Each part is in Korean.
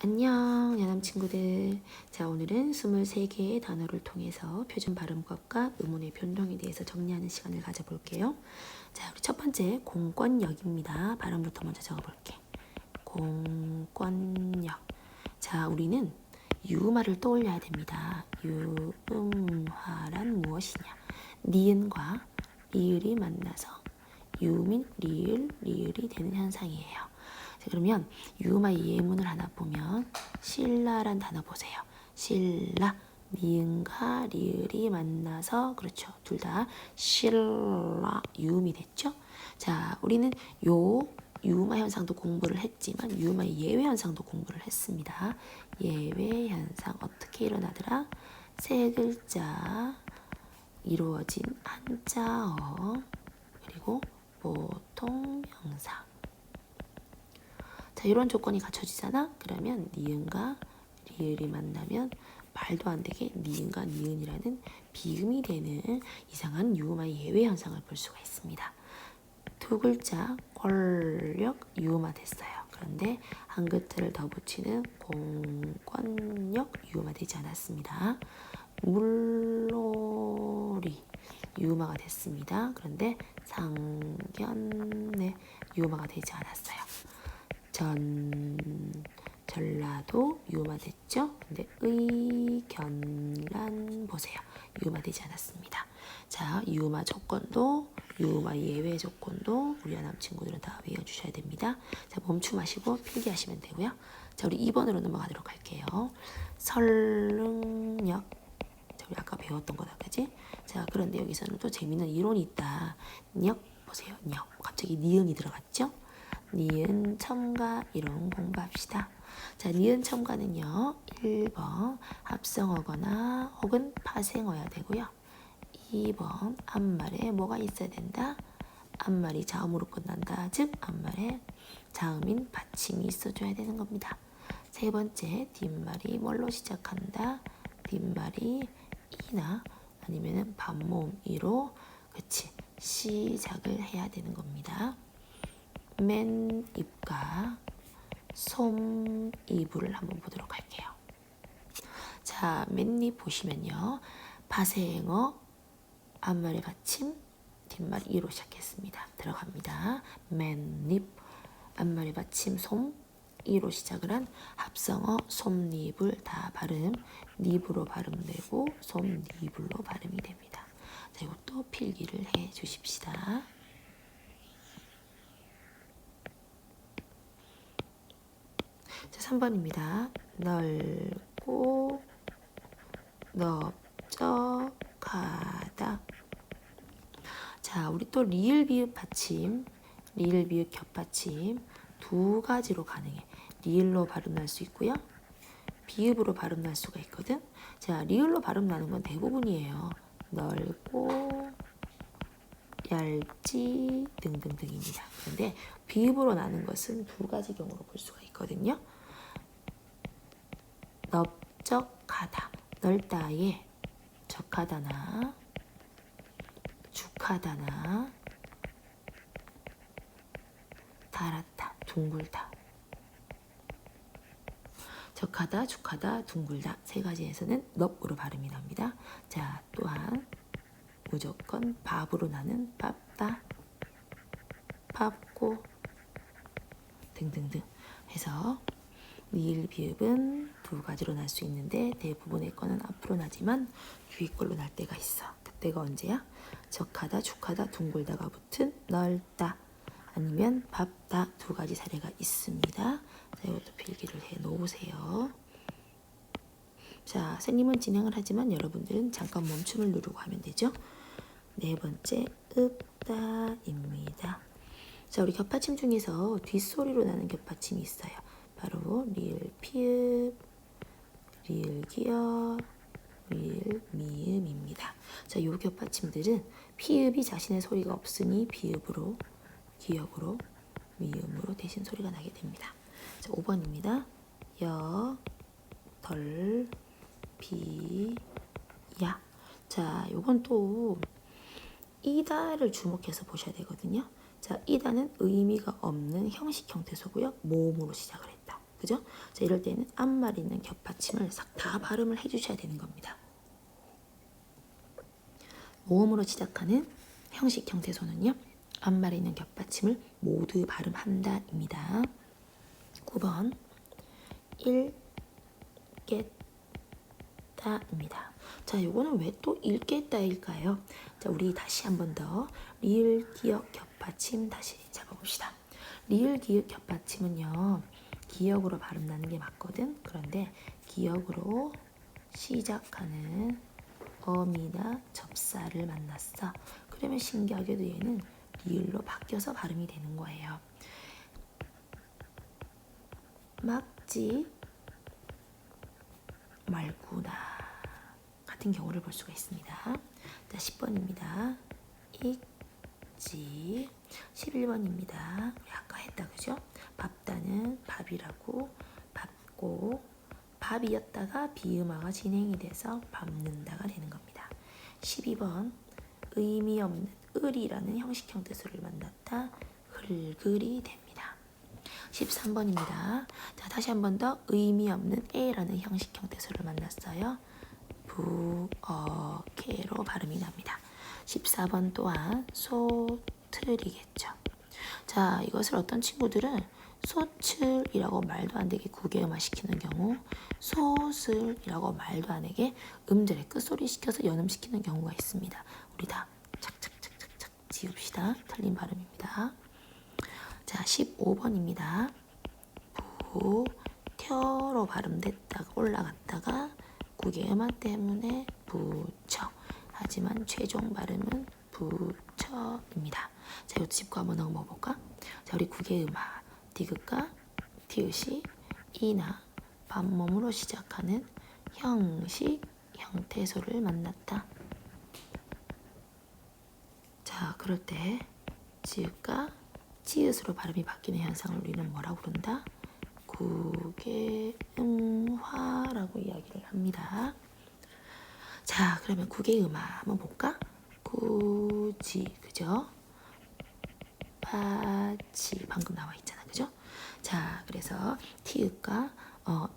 안녕, 야남 친구들. 자, 오늘은 23개의 단어를 통해서 표준 발음법과 의문의 변동에 대해서 정리하는 시간을 가져볼게요. 자, 우리 첫 번째 공권력입니다. 발음부터 먼저 적어볼게. 공권력. 자, 우리는 유음화를 떠올려야 됩니다. 유음화란 무엇이냐? 니은과 리을이 만나서 유음인 리을, 리을이 되는 현상이에요. 자, 그러면 유음화의 예문을 하나 보면 신라란 단어 보세요. 신라, 니은과 리을이 만나서 그렇죠. 둘 다 신라 유음이 됐죠. 자, 우리는 요 유음화 현상도 공부를 했지만 유음화의 예외 현상도 공부를 했습니다. 예외 현상 어떻게 일어나더라? 세 글자 이루어진 한자어 그리고 보통 형사. 자, 이런 조건이 갖춰지잖아? 그러면 니은과 리을이 만나면 말도 안 되게 니은과 니은이라는 비음이 되는 이상한 유음화의 예외 현상을 볼 수가 있습니다. 두 글자 권력 유음화 됐어요. 그런데 한 글자를 더 붙이는 공권력 유음화 되지 않았습니다. 물놀이 유음화가 됐습니다. 그런데 상견례 유음화가 되지 않았어요. 전라도 유음화 됐죠? 근데 의견란 보세요. 유음화 되지 않았습니다. 자, 유음화 조건도 유음화 예외 조건도 우리 아남 친구들은 다 외워주셔야 됩니다. 자, 멈춤하시고 필기하시면 되고요. 자, 우리 2번으로 넘어가도록 할게요. 설릉역. 자, 우리 아까 배웠던 거다, 그지? 자, 그런데 여기서는 또 재밌는 이론이 있다. 역 보세요. 역. 갑자기 니은이 들어갔죠? 니은 첨가 이론 공부합시다. 자, 니은 첨가는요. 1번 합성어거나 혹은 파생어야 되고요. 2번 앞말에 뭐가 있어야 된다? 앞말이 자음으로 끝난다. 즉 앞말에 자음인 받침이 있어줘야 되는 겁니다. 세 번째 뒷말이 뭘로 시작한다? 뒷말이 이나 아니면 반모음 이로 그치 시작을 해야 되는 겁니다. 맨입과 솜이부를 한번 보도록 할게요. 자, 맨입 보시면요. 파생어, 앞말의 받침, 뒷말 이로 시작했습니다. 들어갑니다. 맨입, 앞말의 받침, 솜, 이로 시작을 한 합성어 솜니불 다 발음, 니부로 발음되고 솜니불로 발음이 됩니다. 자, 이것도 필기를 해 주십시다. 자, 3번입니다. 넓고 넓적하다. 자, 우리 또 리을 비읍 받침, 리을 비읍 겹받침 두 가지로 가능해. 리을로 발음 날 수 있고요. 비읍으로 발음 날 수가 있거든. 자, 리을로 발음 나는 건 대부분이에요. 넓고 얇지 등등등입니다. 그런데 비읍으로 나는 것은 두 가지 경우로 볼 수가 있거든요. 넓적하다, 넓다에 적하다나 죽하다나 달았다, 둥글다. 적하다, 죽하다, 둥글다 세 가지에서는 넙으로 발음이 납니다. 자, 또한 무조건 밥으로 나는 밥다, 밥고 등등등 해서 리을 비읍은 두 가지로 날 수 있는데 대부분의 거는 앞으로 나지만 뒤에 걸로 날 때가 있어. 그때가 언제야? 적하다, 죽하다, 둥글다가 붙은 넓다 아니면 밥다 두 가지 사례가 있습니다. 자, 이것도 필기를 해 놓으세요. 자, 선생님은 진행을 하지만 여러분들은 잠깐 멈춤을 누르고 하면 되죠. 네 번째 읍다입니다. 자, 우리 겹받침 중에서 뒷소리로 나는 겹받침이 있어요. 바로 리을 피읍, 리을 기역, 리을 미음입니다. 자, 이 겹받침들은 피읍이 자신의 소리가 없으니 비읍으로, 기역으로, 미음으로 대신 소리가 나게 됩니다. 자, 5번입니다. 여, 덜, 비, 야. 자, 요건 또 이다를 주목해서 보셔야 되거든요. 자, 이다는 의미가 없는 형식 형태소고요. 모음으로 시작을 했다. 그죠? 자, 이럴 때는 앞말에 있는 겹받침을 싹 다 발음을 해주셔야 되는 겁니다. 모음으로 시작하는 형식 형태소는요, 앞말에 있는 겹받침을 모두 발음한다입니다. 9번 읽겠다입니다. 자, 요거는 왜 또 읽겠다일까요? 자, 우리 다시 한 번 더 리을 기역 겹받침 다시 잡아봅시다. 리을 기역 겹받침은요, 기역으로 발음 나는 게 맞거든. 그런데 기역으로 시작하는 어미나 접사를 만났어. 그러면 신기하게도 얘는 리을로 바뀌어서 발음이 되는 거예요. 막지 말구나 같은 경우를 볼 수가 있습니다. 자, 10번입니다. 읽지. 11번입니다. 우리 아까 했다, 그죠? 밥다는 밥이라고 밟고, 밥이었다가 비음화가 진행이 돼서 밟는다가 되는 겁니다. 12번 의미 없는 을이라는 형식 형태소를 만났다. 흘글이 됩니다. 13번입니다. 자, 다시 한 번 더 의미 없는 에라는 형식 형태소를 만났어요. 부어케로 발음이 납니다. 14번 또한 소틀이겠죠. 자, 이것을 어떤 친구들은 소출이라고 말도 안 되게 구개음화 시키는 경우, 소슬이라고 말도 안 되게 음절에 끝소리 시켜서 연음시키는 경우가 있습니다. 우리 다 착착착착착 지웁시다. 틀린 발음입니다. 자, 15번입니다. 부텨로 발음됐다가 올라갔다가 구개음화 때문에 부처. 하지만 최종 발음은 부처입니다. 자, 이것도 짚고 한번 넘어볼까? 자, 우리 구개음화 디귿과 디귿이 이나 반몸으로 시작하는 형식 형태소를 만났다. 자, 그럴 때 지읒과 지읒으로 발음이 바뀌는 현상을 우리는 뭐라고 부른다? 구개음화라고 이야기를 합니다. 자, 그러면 구개음화 한번 볼까? 구지, 그죠? 파치 방금 나와 있잖아, 그죠? 자, 그래서 티읕과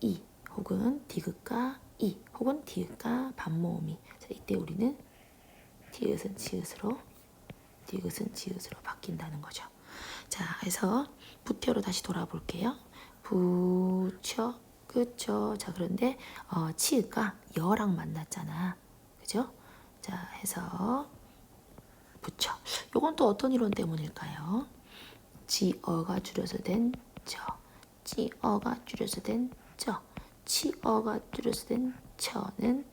이 혹은 디귿과 이 혹은 디귿과 반모음이. 자, 이때 우리는 티읕은 지읒으로, 디귿은 지읒으로 바뀐다는 거죠. 자, 해서 부텨로 다시 돌아볼게요. 부처, 그쵸? 자, 그런데 치읒과 여랑 만났잖아, 그죠? 자, 해서 부처. 요건 또 어떤 이론 때문일까요? 지어가 줄여서 된 저, 지어가 줄여서 된 저, 치어가 줄여서 된 처는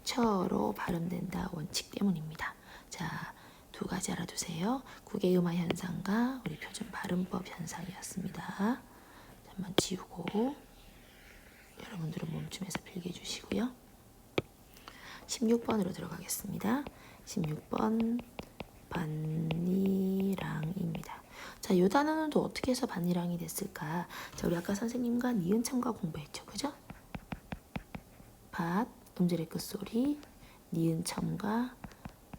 처로 발음된다 원칙 때문입니다. 자, 두 가지 알아두세요. 구개음화 현상과 우리 표준 발음법 현상이었습니다. 한번 지우고 여러분들은 몸춤에서 필기해 주시고요. 16번으로 들어가겠습니다. 16번 반니랑입니다. 자, 요 단어는 또 어떻게 해서 반니랑이 됐을까? 자, 우리 아까 선생님과 니은첨가 공부했죠, 그죠? 밭, 음절의 끝소리, 니은첨가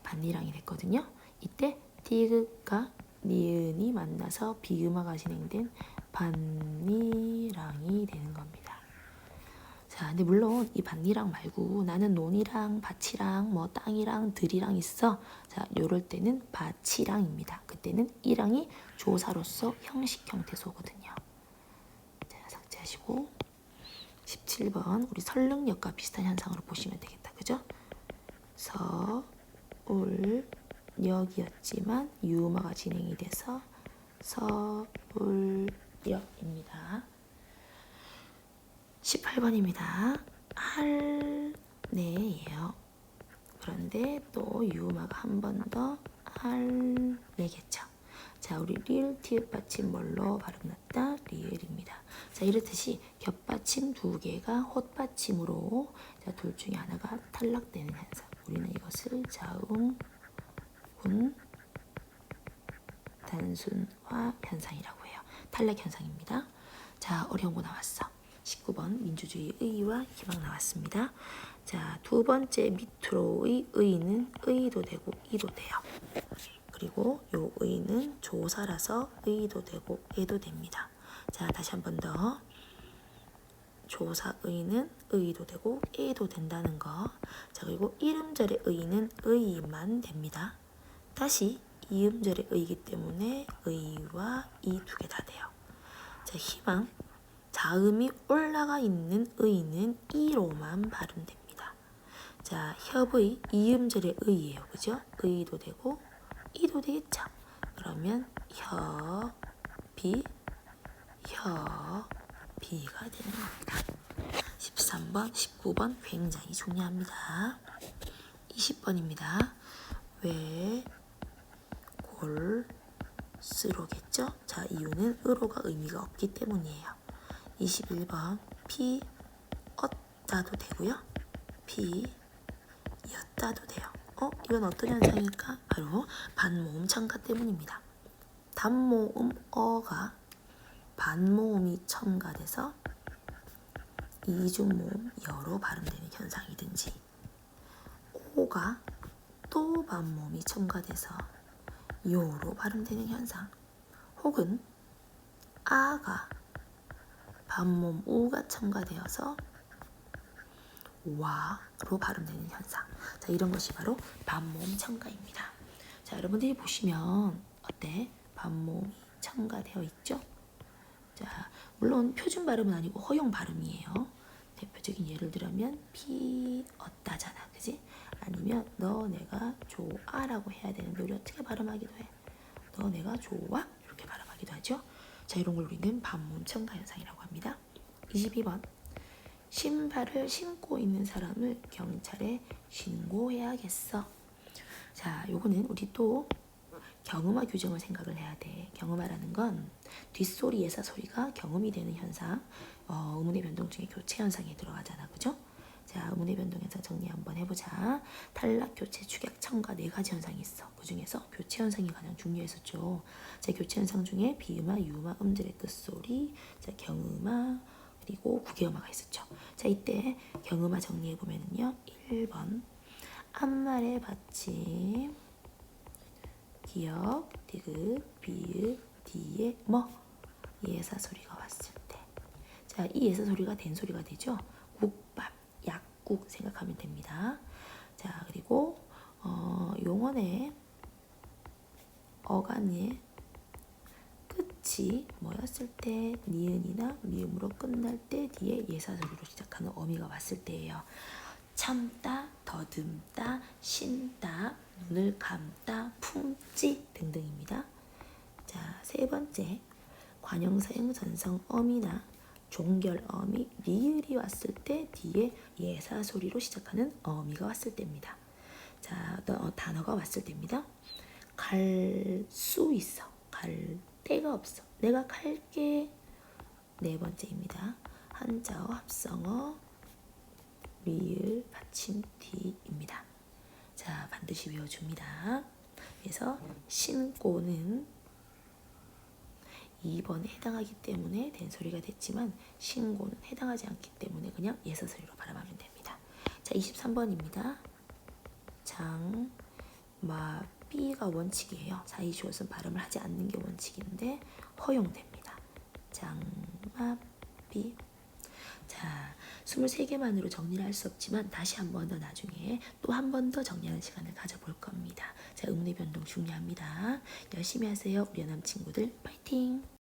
반니랑이 됐거든요. 이때 디귿과 니은이 만나서 비음화가 진행된 반니랑이 되는 겁니다. 자, 근데 물론 이 반니랑 말고 나는 논이랑 밭이랑 뭐 땅이랑 들이랑 있어. 자, 요럴 때는 밭이랑입니다. 그때는 이랑이 조사로서 형식 형태소거든요. 자, 삭제하시고 17번 우리 설릉역과 비슷한 현상으로 보시면 되겠다. 그죠? 서울역이었지만 유음화가 진행이 돼서 서울역입니다. 18번입니다. 할네예요. 그런데 또 유음화가 한 번 더 할네겠죠. 자, 우리 리을 티읕 받침 뭘로 발음났다? 리을입니다. 자, 이렇듯이 겹받침 두 개가 헛받침으로 자, 둘 중에 하나가 탈락되는 현상. 우리는 이것을 자음 군 단순화 현상이라고 해요. 탈락 현상입니다. 자, 어려운 거 나왔어. 19번 민주주의 의와 희망 나왔습니다. 자, 두 번째 밑으로의 의는 의도 되고 이도 돼요. 그리고 그리고 요 의는 조사라서 의도 되고 애도 됩니다. 자, 다시 한 번 더. 조사 의는 의도 되고 애도 된다는 거. 자, 그리고 이음절의 의는 의만 됩니다. 다시 이음절의 의이기 때문에 의와 이 두 개 다 돼요. 자, 희망. 자음이 올라가 있는 의는 이로만 발음됩니다. 자, 협의 이음절의 의예요. 그죠? 의도 되고 이도 되겠죠. 그러면 협비가 되는 겁니다. 13번, 19번 굉장히 중요합니다. 20번입니다. 왜 골스로겠죠? 자, 이유는 으로가 의미가 없기 때문이에요. 21번 피었다도 되고요. 피였다도 돼요. 이건 어떤 현상일까? 바로 반모음 첨가 때문입니다. 단모음 어가 반모음이 첨가돼서 이중모음 여로 발음되는 현상이든지, 오가 또 반모음이 첨가돼서 요로 발음되는 현상, 혹은 아가 반모음 우가 첨가되어서 와로 발음되는 현상. 자, 이런 것이 바로 반모음 첨가입니다. 자, 여러분들이 보시면 어때? 반모음이 첨가되어 있죠? 자, 물론 표준 발음은 아니고 허용 발음이에요. 대표적인 예를 들면 피었다잖아, 그지? 아니면 너 내가 좋아라고 해야 되는데 우리 어떻게 발음하기도 해? 너 내가 좋아? 이렇게 발음하기도 하죠. 자, 이런 걸 우리는 반모음 첨가 현상이라고 합니다. 22번. 신발을 신고 있는 사람을 경찰에 신고해야겠어. 자, 요거는 우리 또 경음화 규정을 생각을 해야 돼. 경음화라는 건 뒷소리, 예사 소리가 경음이 되는 현상, 의문의 변동 중에 교체 현상에 들어가잖아, 그죠? 자, 의문의 변동 현상 정리 한번 해보자. 탈락, 교체, 축약, 첨가 네 가지 현상이 있어. 그 중에서 교체 현상이 가장 중요했었죠. 자, 교체 현상 중에 비음화, 유음화, 음절의 끝소리, 자, 경음화, 그리고 구개음화가 있었죠. 자, 이때 경음화 정리해 보면은요, 1번 앞말의 받침 기역, 디귿, 비읍, 뒤에 뭐 예사 소리가 왔을 때, 자, 이 예사 소리가 된 소리가 되죠. 국밥, 약국 생각하면 됩니다. 자, 그리고 용언의 어간의 끝이 뭐였을 때, 니은이나 미음으로 끝날 때 뒤에 예사 소리로 시작하는 어미가 왔을 때예요. 참다, 더듬다, 쉰다, 눈을 감다, 품지 등등입니다. 자, 세 번째, 관형사형 전성 어미나 종결 어미, 리을이 왔을 때 뒤에 예사 소리로 시작하는 어미가 왔을 때입니다. 자, 단어가 왔을 때입니다. 갈 수 있어, 갈 데가 없어, 내가 갈게. 네 번째입니다. 한자어, 합성어, 리을, 받침, 뒤입니다. 자, 반드시 외워줍니다. 그래서 신고는 2번에 해당하기 때문에 된 소리가 됐지만 신고는 해당하지 않기 때문에 그냥 예사 소리로 발음하면 됩니다. 자, 23번입니다. 장, 마, 삐가 원칙이에요. 사이시옷은 발음을 하지 않는 게 원칙인데 허용됩니다. 장, 마, 삐. 자, 23개만으로 정리를 할 수 없지만 다시 한 번 더 나중에 또 한 번 더 정리하는 시간을 가져볼 겁니다. 자, 의문의 변동 중요합니다. 열심히 하세요. 우리 연암 친구들 파이팅!